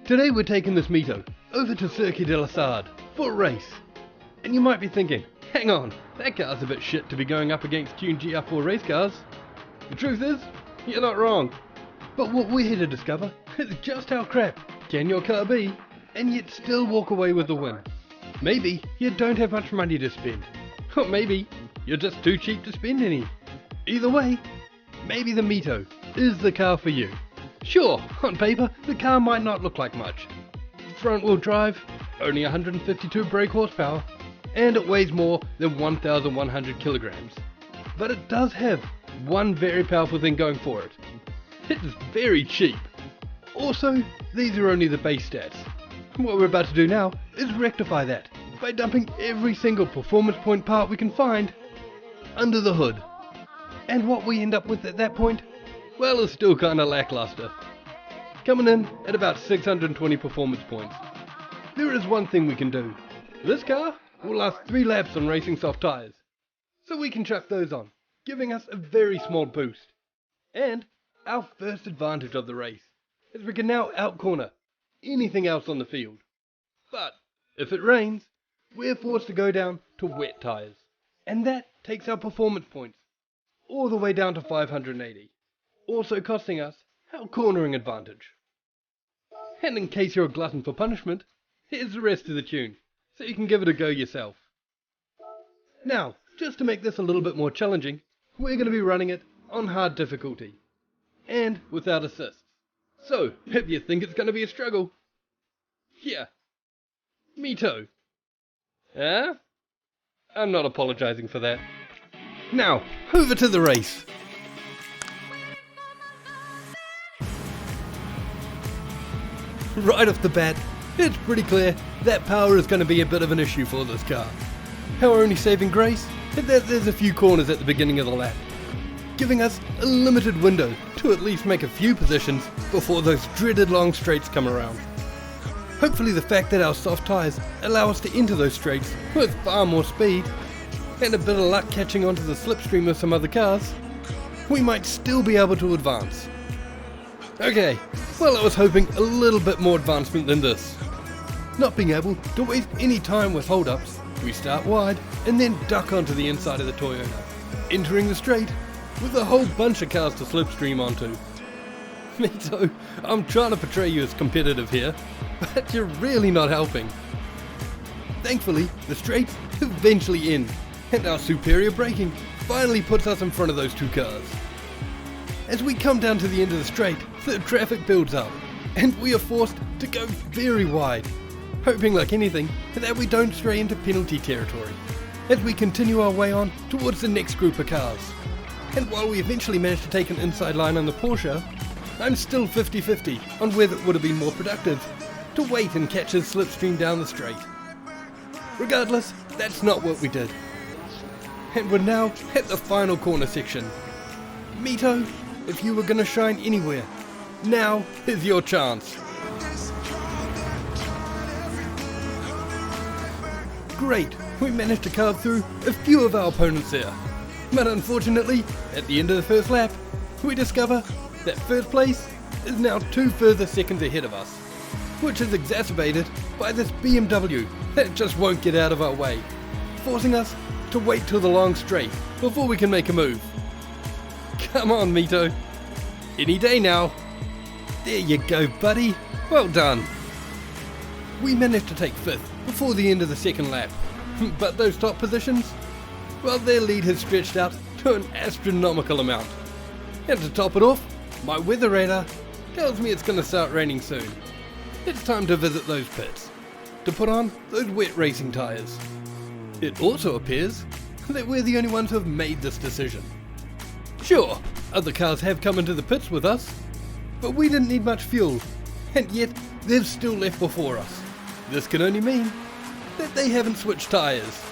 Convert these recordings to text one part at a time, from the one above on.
Today we're taking this Mito over to Circuit de la Sarthe for a race. And you might be thinking, hang on, that car's a bit shit to be going up against tuned GR4 race cars. The truth is, you're not wrong. But what we're here to discover is just how crap can your car be and yet still walk away with the win. Maybe you don't have much money to spend, or maybe you're just too cheap to spend any. Either way, maybe the Mito is the car for you. Sure, on paper, the car might not look like much. Front wheel drive, only 152 brake horsepower, and it weighs more than 1,100 kilograms. But it does have one very powerful thing going for it. It is very cheap. Also, these are only the base stats. What we're about to do now is rectify that by dumping every single performance point part we can find under the hood. And what we end up with at that point, well, is still kinda lackluster. Coming in at about 620 performance points. There is one thing we can do. This car will last 3 laps on racing soft tyres, so we can chuck those on, giving us a very small boost. And our first advantage of the race is we can now out-corner anything else on the field. But if it rains, we're forced to go down to wet tyres, and that takes our performance points all the way down to 580, also costing us our cornering advantage. And in case you're a glutton for punishment, here's the rest of the tune, so you can give it a go yourself. Now, just to make this a little bit more challenging, we're going to be running it on hard difficulty, and without assists. So, if you think it's going to be a struggle, yeah, Mito. Huh? I'm not apologizing for that. Now, over to the race. Right off the bat, it's pretty clear that power is going to be a bit of an issue for this car. Our only saving grace is that there's a few corners at the beginning of the lap, giving us a limited window to at least make a few positions before those dreaded long straights come around. Hopefully the fact that our soft tyres allow us to enter those straights with far more speed, and a bit of luck catching onto the slipstream of some other cars, we might still be able to advance. Okay, well, I was hoping a little bit more advancement than this. Not being able to waste any time with hold-ups, we start wide and then duck onto the inside of the Toyota, entering the straight with a whole bunch of cars to slipstream onto. Mito, I'm trying to portray you as competitive here, but you're really not helping. Thankfully, the straights eventually end, and our superior braking finally puts us in front of those two cars. As we come down to the end of the straight, the traffic builds up, and we are forced to go very wide, hoping like anything that we don't stray into penalty territory, as we continue our way on towards the next group of cars. And while we eventually manage to take an inside line on the Porsche, I'm still 50-50 on whether it would have been more productive to wait and catch his slipstream down the straight. Regardless, that's not what we did. And we're now at the final corner section. Mito, if you were going to shine anywhere, now is your chance. Great, we managed to carve through a few of our opponents there. But unfortunately, at the end of the first lap, we discover that first place is now 2 further seconds ahead of us, which is exacerbated by this BMW that just won't get out of our way, forcing us to wait till the long straight before we can make a move. Come on, Mito. Any day now. There you go, buddy. Well done. We managed to take 5th before the end of the second lap, but those top positions, well, their lead has stretched out to an astronomical amount. And to top it off, my weather radar tells me it's going to start raining soon. It's time to visit those pits, to put on those wet racing tyres. It also appears that we're the only ones who have made this decision. Sure, other cars have come into the pits with us, but we didn't need much fuel, and yet they've still left before us. This can only mean that they haven't switched tyres,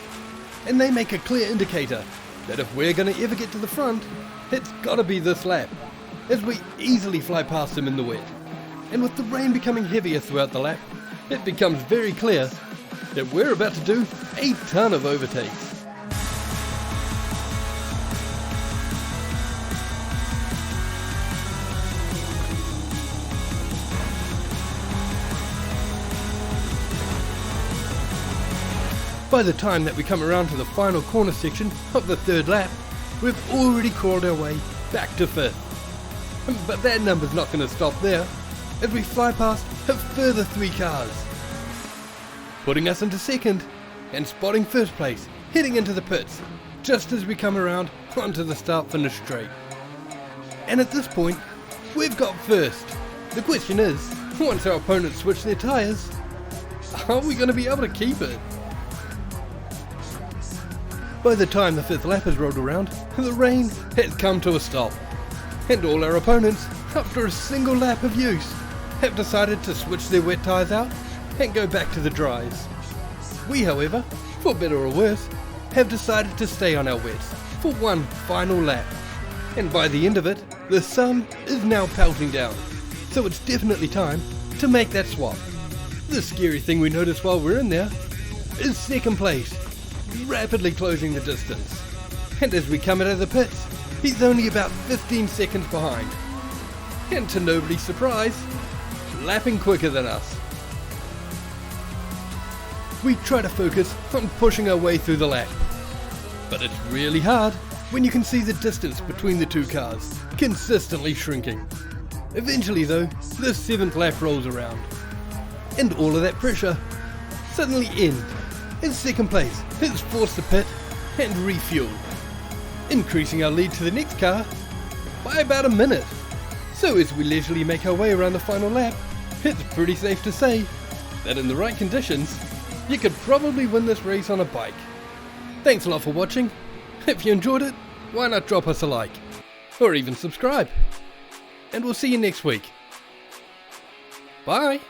and they make a clear indicator that if we're going to ever get to the front, it's got to be this lap, as we easily fly past them in the wet. And with the rain becoming heavier throughout the lap, it becomes very clear that we're about to do a ton of overtakes. By the time that we come around to the final corner section of the third lap, we've already crawled our way back to fifth. But that number's not going to stop there, as we fly past a further 3 cars, putting us into second and spotting first place, heading into the pits, just as we come around onto the start-finish straight. And at this point, we've got first. The question is, once our opponents switch their tyres, are we going to be able to keep it? By the time the 5th lap has rolled around, the rain has come to a stop, and all our opponents, after a single lap of use, have decided to switch their wet tyres out and go back to the dries. We, however, for better or worse, have decided to stay on our wets for one final lap, and by the end of it, the sun is now pelting down, so it's definitely time to make that swap. The scary thing we notice while we're in there is second place, rapidly closing the distance, and as we come out of the pits, he's only about 15 seconds behind, and to nobody's surprise, lapping quicker than us. We try to focus on pushing our way through the lap, but it's really hard when you can see the distance between the 2 cars consistently shrinking. Eventually though, the 7th lap rolls around, and all of that pressure suddenly ends as second place is forced to pit and refuel, increasing our lead to the next car by about a minute. So as we leisurely make our way around the final lap, it's pretty safe to say that in the right conditions, you could probably win this race on a bike. Thanks a lot for watching. If you enjoyed it, why not drop us a like, or even subscribe. And we'll see you next week. Bye!